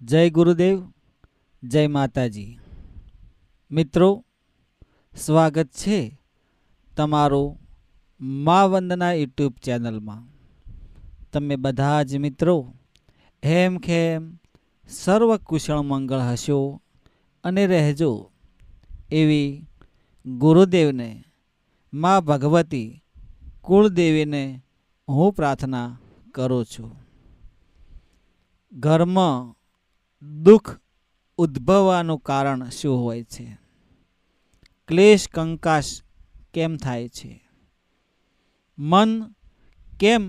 જય ગુરુદેવ, જય માતાજી. મિત્રો, સ્વાગત છે તમારું મા વંદના યુટ્યુબ ચેનલમાં. તમે બધા જ મિત્રો હેમ ખેમ સર્વ કુશળ મંગળ હશો અને રહેજો એવી ગુરુદેવને, મા ભગવતી કુળદેવીને હું પ્રાર્થના કરું છું. ઘરમાં દુઃખ ઉદ્ભવવાનું કારણ શું હોય છે? ક્લેશ કંકાશ કેમ થાય છે? મન કેમ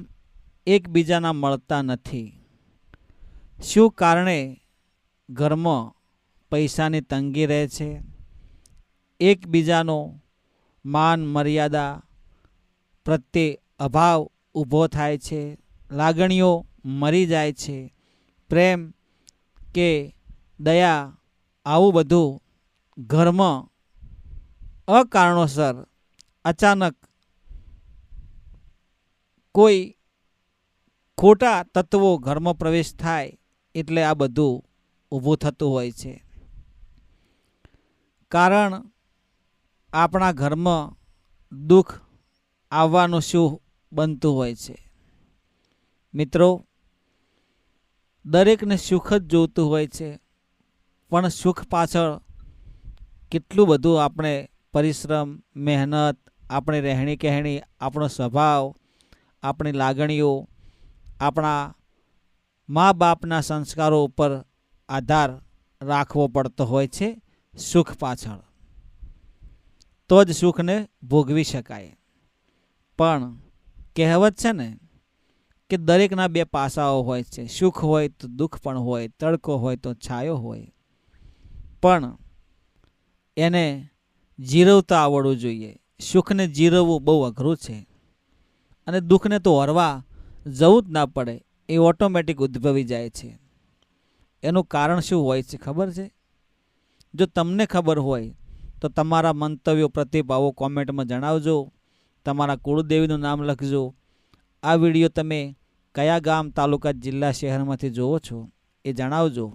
એકબીજાના મળતા નથી? શું કારણે ઘરમાં પૈસાની તંગી રહે છે? એકબીજાનો માન મર્યાદા પ્રત્યે અભાવ ઊભો થાય છે. લાગણીઓ મરી જાય છે. પ્રેમ કે દયા, આવું બધું ઘરમાં અકારણોસર અચાનક કોઈ ખોટા તત્વો ઘરમાં પ્રવેશ થાય એટલે આ બધું ઊભું થતું હોય છે. કારણ આપણા ઘરમાં દુઃખ આવવાનું શું બનતું હોય છે? મિત્રો, દરેકને સુખ જ જોતું હોય છે, પણ સુખ પાછળ કેટલું બધું આપણે પરિશ્રમ, મહેનત, આપણી રહેણી કહેણી, આપણો સ્વભાવ, આપણી લાગણીઓ, આપણા મા બાપના સંસ્કારો ઉપર આધાર રાખવો પડતો હોય છે. સુખ પાછળ તો જ સુખને ભોગવી શકાય. પણ કહેવત છે ને કે દરેકના બે પાસાઓ હોય છે. સુખ હોય તો દુઃખ પણ હોય, તડકો હોય તો છાયો હોય. પણ એને જીરવતા આવડવું જોઈએ. સુખને જીરવવું બહુ અઘરું છે, અને દુઃખને તો હરવા જવું જ ના પડે, એ ઓટોમેટિક ઉદ્ભવી જાય છે. એનું કારણ શું હોય છે ખબર છે? જો તમને ખબર હોય તો તમારા મંતવ્યો, પ્રતિભાવો કોમેન્ટમાં જણાવજો. તમારા કુળદેવીનું નામ લખજો. આ વિડીયો તમે કયા ગામ, તાલુકા, જિલ્લા, શહેરમાંથી જોવો છો એ જણાવજો.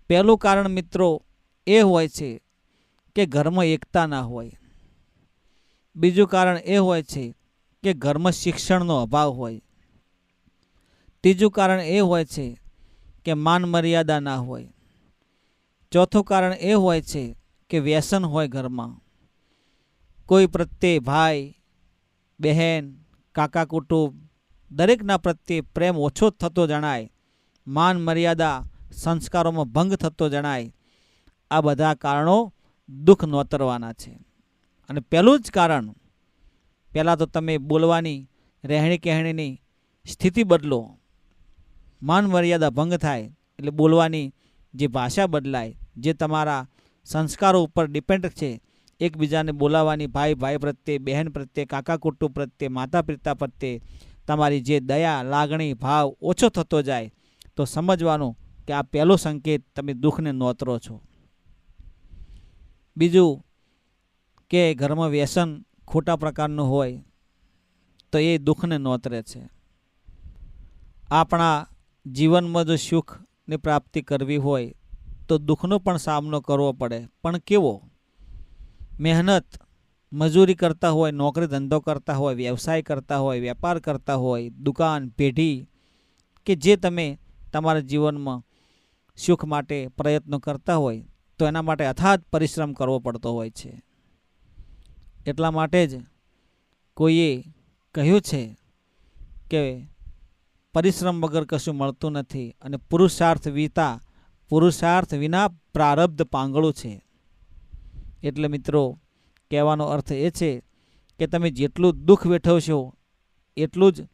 પહેલું કારણ મિત્રો એ હોય છે કે ઘરમાં એકતા ના હોય. બીજું કારણ એ હોય છે કે ઘરમાં શિક્ષણનો અભાવ હોય. ત્રીજું કારણ એ હોય છે કે માન મર્યાદા ના હોય. ચોથું કારણ એ હોય છે કે વ્યસન હોય ઘરમાં. કોઈ પ્રત્યે ભાઈ, બહેન, કાકા કુટુંબ દરેકના પ્રત્યે પ્રેમ ઓછો થતો જણાય. માન મર્યાદા, સંસ્કારોમાં ભંગ થતો જણાય. આ બધા કારણો દુઃખ નોતરવાના છે. અને પહેલું જ કારણ, પહેલાં તો તમે બોલવાની, રહેણી કહેણીની સ્થિતિ બદલો. માન મર્યાદા ભંગ થાય એટલે બોલવાની જે ભાષા બદલાય, જે તમારા સંસ્કારો ઉપર ડિપેન્ડ છે. એકબીજાને બોલાવવાની, ભાઈ ભાઈ પ્રત્યે, બહેન પ્રત્યે, કાકા કુટુંબ પ્રત્યે, માતા પિતા પ્રત્યે તમારી જે દયા, લાગણી, ભાવ ઓછો થતો જાય તો સમજવાનું કે આ પહેલો સંકેત તમે દુઃખને નોતરો છો. બીજું કે ઘરમાં વ્યસન ખોટા પ્રકારનું હોય તો એ દુઃખને નોતરે છે. આપણા જીવનમાં જો સુખની પ્રાપ્તિ કરવી હોય તો દુઃખનો પણ સામનો કરવો પડે. પણ કેવો? મહેનત, મજૂરી કરતા હોય, નોકરી ધંધો કરતા હોય, વ્યવસાય કરતા હોય, વેપાર કરતા હોય, દુકાન, પેઢી કે જે તમે તમારા જીવનમાં સુખ માટે પ્રયત્નો કરતા હોય તો એના માટે અથાગ પરિશ્રમ કરવો પડતો હોય છે. એટલા માટે જ કોઈએ કહ્યું છે કે પરિશ્રમ વગર કશું મળતું નથી, અને પુરુષાર્થ વિના પ્રારબ્ધ પાંગળું છે. એટલે મિત્રો, કહેવાનો અર્થ એ છે કે તમે જેટલું દુઃખ વેઠવશો એટલું જ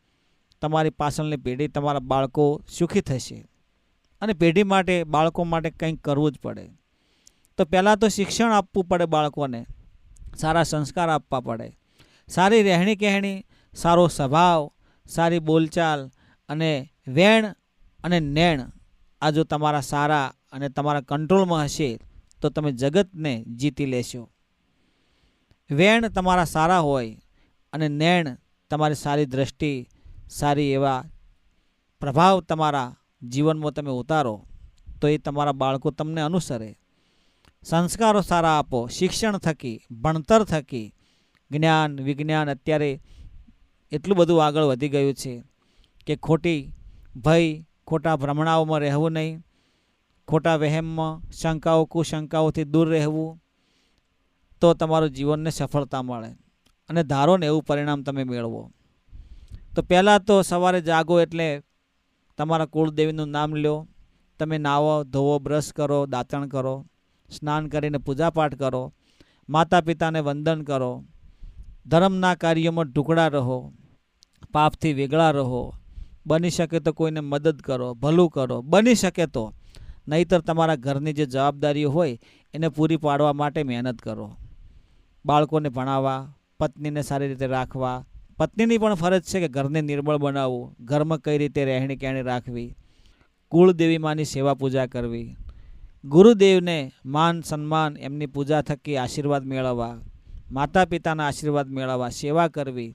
તમારી પાછળની પેઢી, તમારા બાળકો સુખી થશે. અને પેઢી માટે, બાળકો માટે કંઈક કરવું જ પડે. તો પહેલાં તો શિક્ષણ આપવું પડે બાળકોને, સારા સંસ્કાર આપવા પડે, સારી રહેણી કહેણી, સારો સ્વભાવ, સારી બોલચાલ અને વેણ અને નેણ આ જો તમારા સારા અને તમારા કંટ્રોલમાં હશે તો તમે જગતને જીતી લેશો. વેણ તમારા સારા હોય અને નેણ તમારી સારી દ્રષ્ટિ, સારી એવા પ્રભાવ તમારા જીવનમાં તમે ઉતારો તો એ તમારા બાળકો તમને અનુસરે. સંસ્કારો સારા આપો, શિક્ષણ થકી, ભણતર થકી, જ્ઞાન વિજ્ઞાન અત્યારે એટલું બધું આગળ વધી ગયું છે કે ખોટી ભય, ખોટા ભ્રમણાઓમાં રહેવું નહીં, ખોટા વહેમમાં, શંકાઓ કુશંકાઓથી દૂર રહેવું, તો તમારું જીવનને સફળતા મળે અને ધારો ને એવું પરિણામ તમે મેળવો. તો પહેલાં તો સવારે જાગો એટલે તમારા કુળદેવીનું નામ લો, તમે નાવો ધોવો, બ્રશ કરો, દાંતણ કરો, સ્નાન કરીને પૂજાપાઠ કરો, માતા પિતાને વંદન કરો, ધર્મના કાર્યોમાં ઢુકડા રહો, પાપથી વેગળા રહો, બની શકે તો કોઈને મદદ કરો, ભલું કરો, બની શકે તો. નહીંતર તમારા ઘરની જે જવાબદારીઓ હોય એને પૂરી પાડવા માટે મહેનત કરો. બાળકોને ભણાવવા, પત્નીને સારી રીતે રાખવા, પત્નીની પણ ફરજ છે કે ઘરને નિર્મળ બનાવવું, ઘરમાં કઈ રીતે રહેણી કહેણી રાખવી, કુળદેવી માની સેવા પૂજા કરવી, ગુરુદેવને માન સન્માન એમની પૂજા થકી આશીર્વાદ મેળવવા, માતા પિતાના આશીર્વાદ મેળવવા, સેવા કરવી,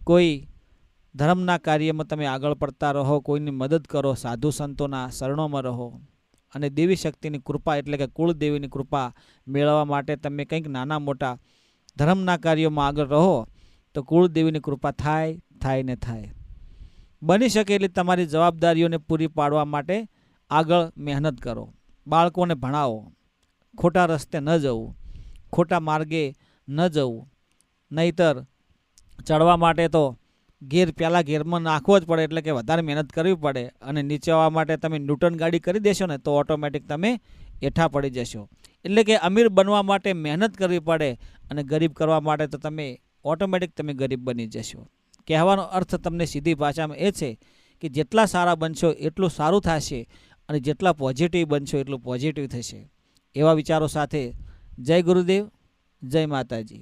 કોઈ ધર્મના કાર્યમાં તમે આગળ પડતા રહો, કોઈની મદદ કરો, સાધુ સંતોના શરણોમાં રહો અને દેવી શક્તિની કૃપા એટલે કે કુળદેવીની કૃપા મેળવવા માટે તમે કંઈક નાના મોટા ધર્મના કાર્યોમાં આગળ રહો તો કુળદેવીની કૃપા થાય ને થાય. બની શકે એટલે તમારી જવાબદારીઓને પૂરી પાડવા માટે આગળ મહેનત કરો. બાળકોને ભણાવો, ખોટા રસ્તે ન જવું, ખોટા માર્ગે ન જવું, નહીતર ચડવા માટે તો પહેલાં ગેરમાં નાખવો જ પડે, એટલે કે વધારે મહેનત કરવી પડે, અને નીચે આવવા માટે તમે ન્યૂટન ગાડી કરી દેશો ને તો ઓટોમેટિક તમે એઠા પડી જશો. એટલે કે અમીર બનવા માટે મહેનત કરવી પડે અને ગરીબ કરવા માટે તો તમે ઓટોમેટિક તમે ગરીબ બની જશો. કહેવાનો અર્થ તમને સીધી ભાષામાં એ છે કે જેટલા સારા બનશો એટલું સારું થશે અને જેટલા પોઝિટિવ બનશો એટલું પોઝિટિવ થશે. એવા વિચારો સાથે જય ગુરુદેવ, જય માતાજી.